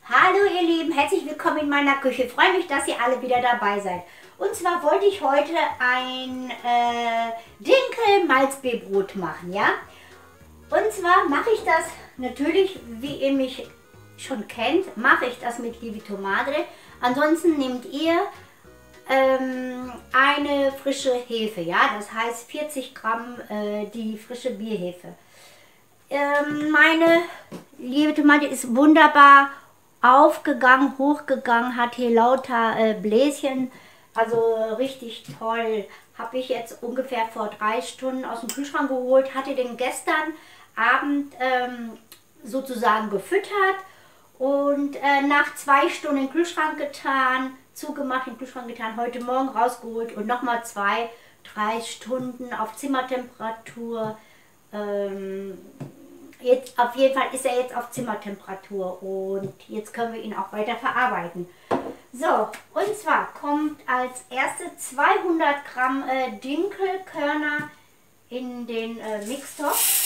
Hallo ihr Lieben, herzlich willkommen in meiner Küche. Ich freue mich, dass ihr alle wieder dabei seid. Und zwar wollte ich heute ein Dinkel-Malzbeerbrot machen, ja? Und zwar mache ich das natürlich, wie ihr mich schon kennt, mache ich das mit Lievito Madre. Ansonsten nehmt ihr eine frische Hefe, ja? Das heißt 40 Gramm die frische Bierhefe. Meine Lievito Madre ist wunderbar aufgegangen, hochgegangen, hat hier lauter Bläschen, also richtig toll. Habe ich jetzt ungefähr vor 3 Stunden aus dem Kühlschrank geholt, hatte den gestern Abend sozusagen gefüttert und nach 2 Stunden in den Kühlschrank getan, zugemacht, in den Kühlschrank getan, heute Morgen rausgeholt und nochmal 2, 3 Stunden auf Zimmertemperatur. Jetzt auf jeden Fall ist er jetzt auf Zimmertemperatur und jetzt können wir ihn auch weiter verarbeiten. So, und zwar kommt als erstes 200 Gramm Dinkelkörner in den Mixtopf.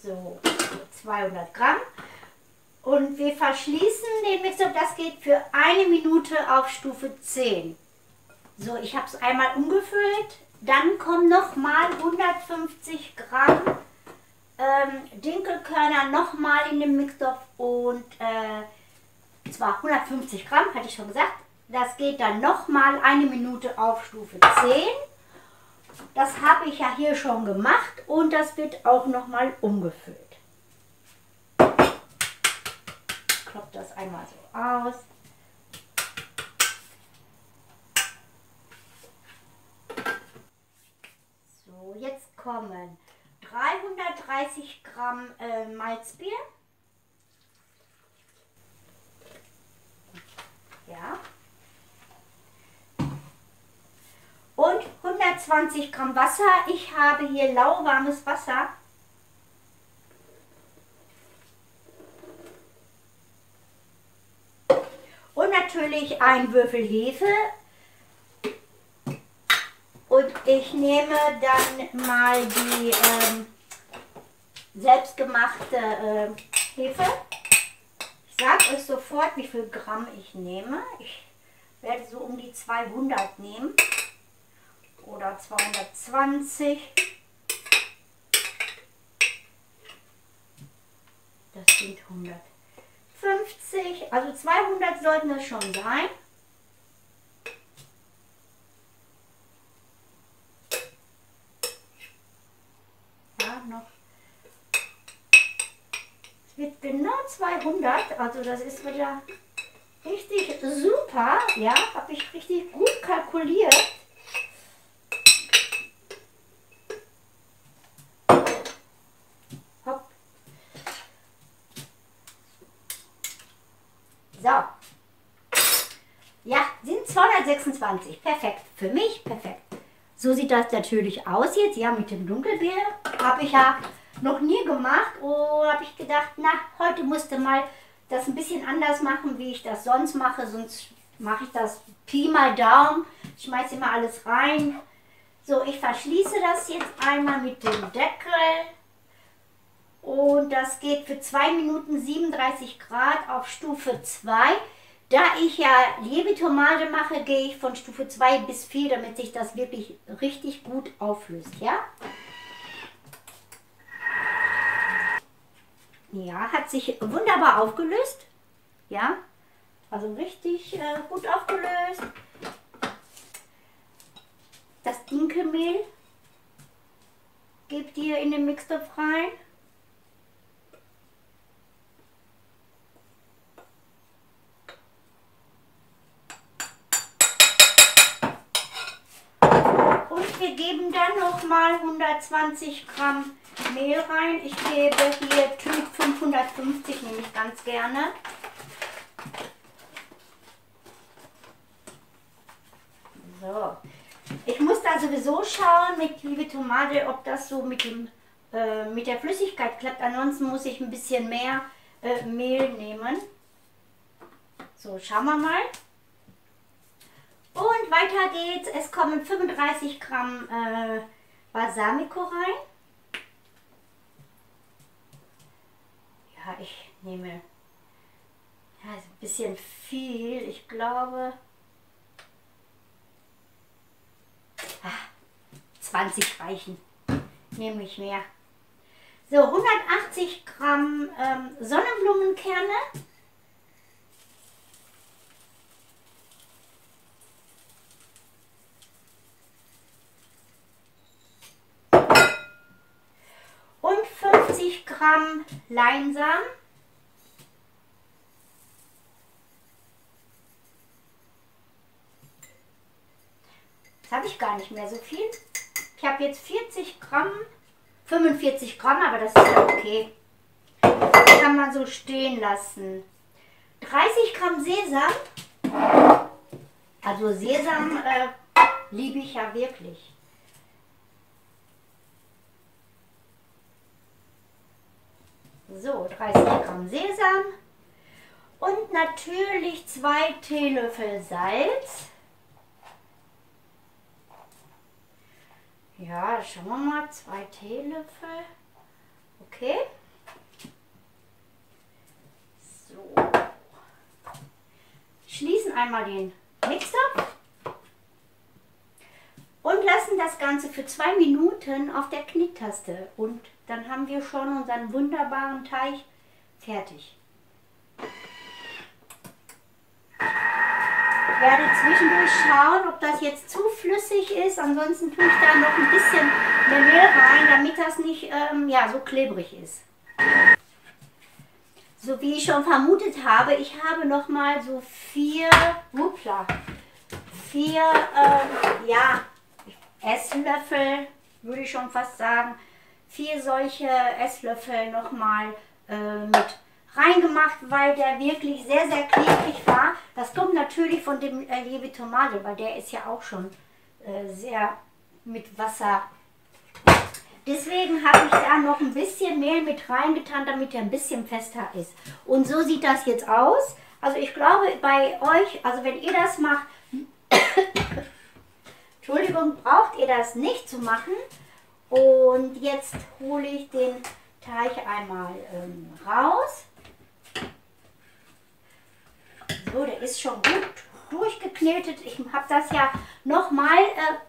So, 200 Gramm. Und wir verschließen den Mixer, das geht für 1 Minute auf Stufe 10. So, ich habe es einmal umgefüllt. Dann kommen nochmal 150 Gramm Dinkelkörner nochmal in den Mixtopf und zwar 150 Gramm, hatte ich schon gesagt. Das geht dann nochmal 1 Minute auf Stufe 10. Das habe ich ja hier schon gemacht und das wird auch nochmal umgefüllt. Kloppt das einmal so aus. So, jetzt kommen 330 Gramm Malzbier. Ja. Und 120 Gramm Wasser. Ich habe hier lauwarmes Wasser. Und natürlich ein Würfel Hefe. Und ich nehme dann mal die selbstgemachte Hefe. Ich sage euch sofort, wie viel Gramm ich nehme. Ich werde so um die 200 nehmen. Oder 220. Das sind 150, also 200 sollten es schon sein. Ja, noch. Es wird genau 200, also das ist wieder richtig super. Ja, habe ich richtig gut kalkuliert. Hopp. So. Ja, sind 226. Perfekt. Für mich perfekt. So sieht das natürlich aus jetzt. Ja, mit dem Dunkelbier habe ich ja noch nie gemacht. Und habe ich gedacht, na, heute musste mal das ein bisschen anders machen, wie ich das sonst mache. Sonst mache ich das Pi mal Daumen. Ich schmeiße immer alles rein. So, ich verschließe das jetzt einmal mit dem Deckel. Und das geht für 2 Minuten 37 Grad auf Stufe 2. Da ich ja Lievito Madre mache, gehe ich von Stufe 2 bis 4, damit sich das wirklich richtig gut auflöst. Ja, ja, hat sich wunderbar aufgelöst. Ja, also richtig gut aufgelöst. Das Dinkelmehl gebt ihr in den Mixtopf rein. Wir geben dann noch mal 120 Gramm Mehl rein. Ich gebe hier Typ 550, nehme ich ganz gerne. So. Ich muss da sowieso schauen mit Lievito Madre, ob das so mit der Flüssigkeit klappt. Ansonsten muss ich ein bisschen mehr Mehl nehmen. So, schauen wir mal. Und weiter geht's. Es kommen 35 Gramm Balsamico rein. Ja, ich nehme ja, ist ein bisschen viel. Ich glaube 20 reichen. Nehme ich mehr. So, 180 Gramm Sonnenblumenkerne. Und 50 Gramm Leinsamen. Das habe ich gar nicht mehr so viel. Ich habe jetzt 40 Gramm, 45 Gramm, aber das ist ja okay. Das kann man so stehen lassen. 30 Gramm Sesam. Also Sesam liebe ich ja wirklich. So, 30 Gramm Sesam. Und natürlich 2 Teelöffel Salz. Ja, schauen wir mal, 2 Teelöffel. Okay. So. Schließen einmal den Mixer und lassen das Ganze für 2 Minuten auf der Knittaste. Und dann haben wir schon unseren wunderbaren Teig fertig. Ich werde zwischendurch schauen, ob das jetzt zu flüssig ist. Ansonsten tue ich da noch ein bisschen mehr Mehl rein, damit das nicht ja, so klebrig ist. So wie ich schon vermutet habe, ich habe noch mal so 4 ja, Esslöffel, würde ich schon fast sagen, 4 solche Esslöffel noch mal mit reingemacht, weil der wirklich sehr, sehr klebrig war. Das kommt natürlich von dem Liebe Tomate, weil der ist ja auch schon sehr mit Wasser. Deswegen habe ich da noch ein bisschen Mehl mit reingetan, damit er ein bisschen fester ist. Und so sieht das jetzt aus. Also ich glaube bei euch, also wenn ihr das macht, Entschuldigung, braucht ihr das nicht zu machen. Und jetzt hole ich den Teig einmal raus. So, der ist schon gut durchgeknetet. Ich habe das ja nochmal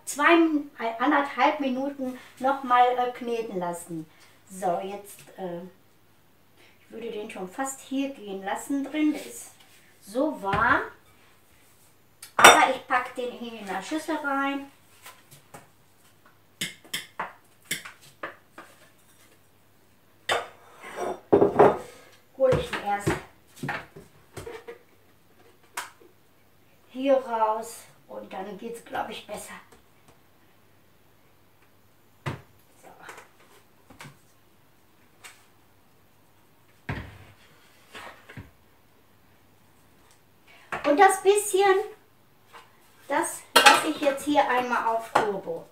1,5 Minuten nochmal kneten lassen. So, jetzt, ich würde den schon fast hier gehen lassen drin. Der ist so warm. Aber ich packe den hier in eine Schüssel rein. Hole ich ihn erst hier raus und dann geht es, glaube ich, besser. So. Und das bisschen, das lasse ich jetzt hier einmal auf Turbo.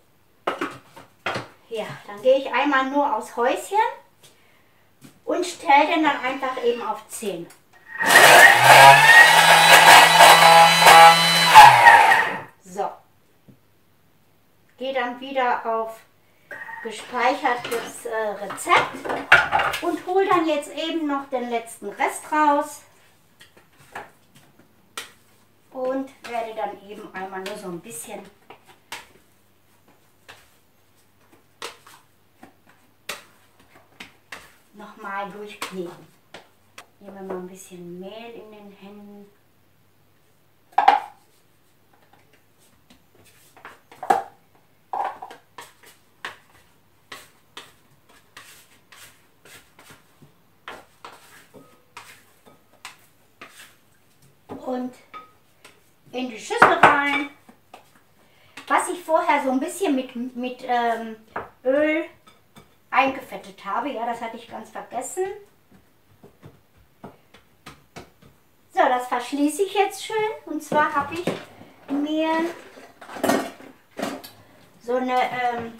Ja, dann gehe ich einmal nur aufs Häuschen und stelle den dann einfach eben auf 10. So. Gehe dann wieder auf gespeichertes Rezept und hole dann jetzt eben noch den letzten Rest raus und werde dann eben einmal nur so ein bisschen nochmal durchkneten. Nehmen wir mal ein bisschen Mehl in den Händen. Und in die Schüssel rein. Was ich vorher so ein bisschen mit Öl eingefettet habe. Ja, das hatte ich ganz vergessen. So, das verschließe ich jetzt schön. Und zwar habe ich mir so eine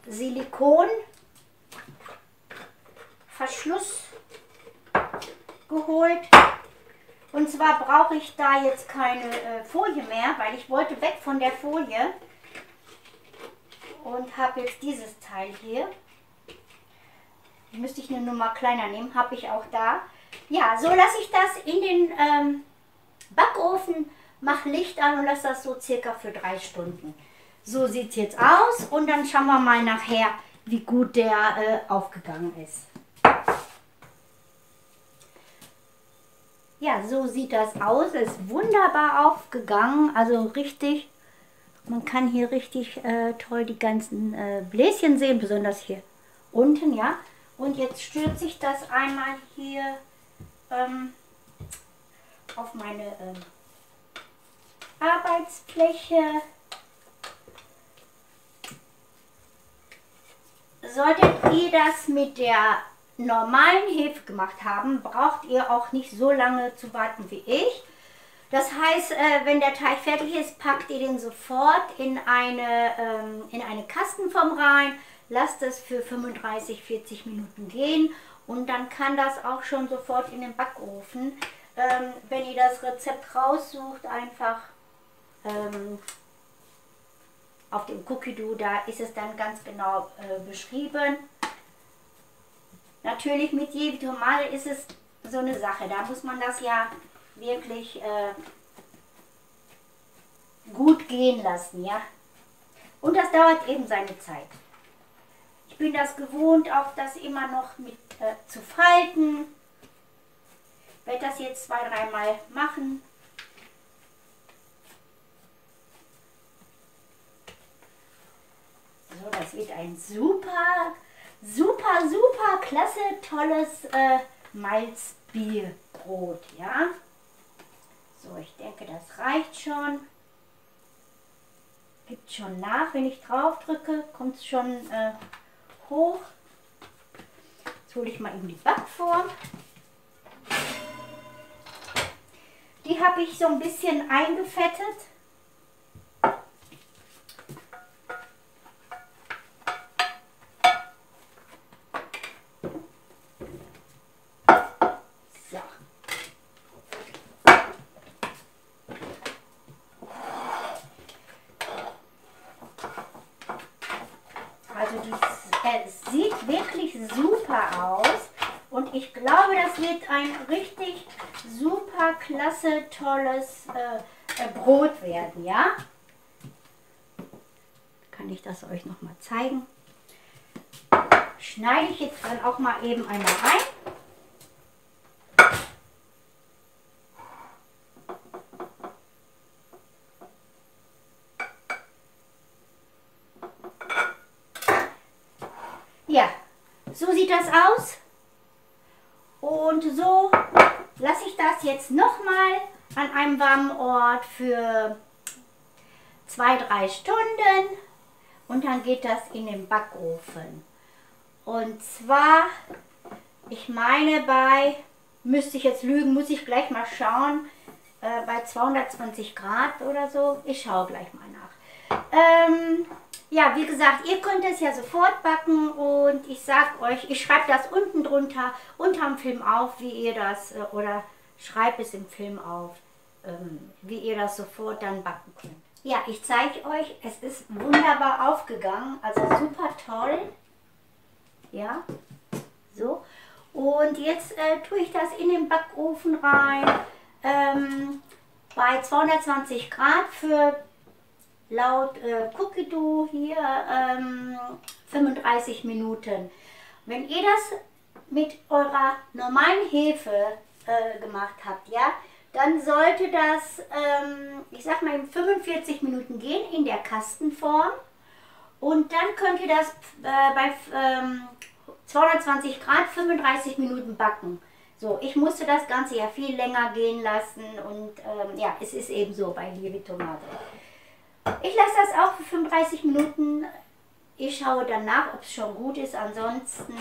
Silikonverschluss geholt. Und zwar brauche ich da jetzt keine Folie mehr, weil ich wollte weg von der Folie. Und habe jetzt dieses Teil hier. Müsste ich eine Nummer kleiner nehmen, habe ich auch da. Ja, so lasse ich das in den Backofen, mache Licht an und lasse das so circa für 3 Stunden. So sieht es jetzt aus und dann schauen wir mal nachher, wie gut der aufgegangen ist. Ja, so sieht das aus. Es ist wunderbar aufgegangen, also richtig, man kann hier richtig toll die ganzen Bläschen sehen, besonders hier unten, ja. Und jetzt stürze ich das einmal hier auf meine Arbeitsfläche. Solltet ihr das mit der normalen Hefe gemacht haben, braucht ihr auch nicht so lange zu warten wie ich. Das heißt, wenn der Teig fertig ist, packt ihr den sofort in eine Kastenform rein, lasst es für 35-40 Minuten gehen und dann kann das auch schon sofort in den Backofen. Wenn ihr das Rezept raussucht, einfach auf dem Cookie Dough, da ist es dann ganz genau beschrieben. Natürlich mit Jevitomate ist es so eine Sache, da muss man das ja wirklich gut gehen lassen, ja. Und das dauert eben seine Zeit. Ich bin das gewohnt, auch das immer noch mit zu falten. Ich werde das jetzt 2-3 Mal machen. So, das wird ein super klasse, tolles Malzbierbrot, ja. So, ich denke, das reicht schon. Gibt schon nach, wenn ich drauf drücke, kommt es schon hoch. Jetzt hole ich mal in die Backform. Die habe ich so ein bisschen eingefettet. Es sieht wirklich super aus und ich glaube, das wird ein richtig super klasse, tolles Brot werden, ja? Kann ich das euch noch mal zeigen? Schneide ich jetzt dann auch mal eben einmal ein. Ja, so sieht das aus und so lasse ich das jetzt nochmal an einem warmen Ort für 2-3 Stunden und dann geht das in den Backofen. Und zwar, ich meine müsste ich jetzt lügen, muss ich gleich mal schauen, bei 220 Grad oder so. Ich schaue gleich mal nach. Ja, wie gesagt, ihr könnt es ja sofort backen und ich sag euch, ich schreibe das unten drunter, unterm Film auf, wie ihr das, oder schreibe es im Film auf, wie ihr das sofort dann backen könnt. Ja, ich zeige euch, es ist wunderbar aufgegangen, also super toll. Ja, so. Und jetzt tue ich das in den Backofen rein, bei 220 Grad für laut Cookie Dough hier 35 Minuten. Wenn ihr das mit eurer normalen Hefe gemacht habt, ja, dann sollte das, ich sag mal, in 45 Minuten gehen in der Kastenform. Und dann könnt ihr das bei 220 Grad 35 Minuten backen. So, ich musste das Ganze ja viel länger gehen lassen und ja, es ist eben so bei Jevitomate. Ich lasse das auch für 35 Minuten. Ich schaue dann nach, ob es schon gut ist. Ansonsten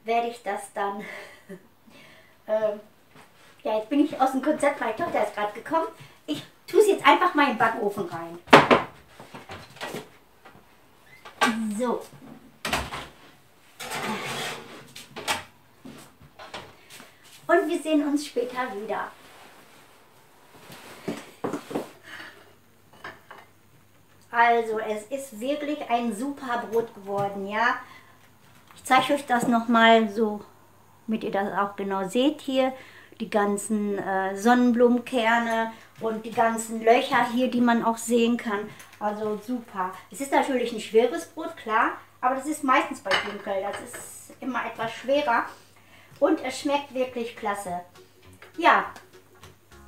werde ich das dann... ja, jetzt bin ich aus dem Konzept, meine Tochter ist gerade gekommen. Ich tue es jetzt einfach mal in den Backofen rein. So. Und und wir sehen uns später wieder. Also, es ist wirklich ein super Brot geworden, ja. Ich zeige euch das nochmal so, damit ihr das auch genau seht hier. Die ganzen Sonnenblumenkerne und die ganzen Löcher hier, die man auch sehen kann. Also super. Es ist natürlich ein schweres Brot, klar, aber das ist meistens bei Dinkel. Das ist immer etwas schwerer und es schmeckt wirklich klasse. Ja,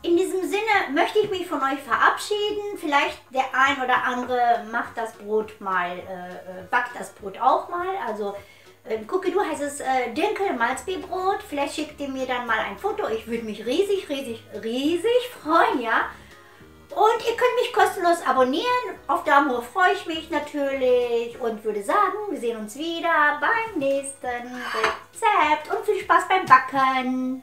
in diesem Sinne möchte ich mich von euch verabschieden. Vielleicht der ein oder andere macht das Brot mal, backt das Brot auch mal. Also Cookie-Doo heißt es Dinkel-Malzbier-Brot. Vielleicht schickt ihr mir dann mal ein Foto. Ich würde mich riesig, riesig, riesig freuen, ja. Und ihr könnt mich kostenlos abonnieren. Auf Daumen hoch freue ich mich natürlich. Und würde sagen, wir sehen uns wieder beim nächsten Rezept. Und viel Spaß beim Backen.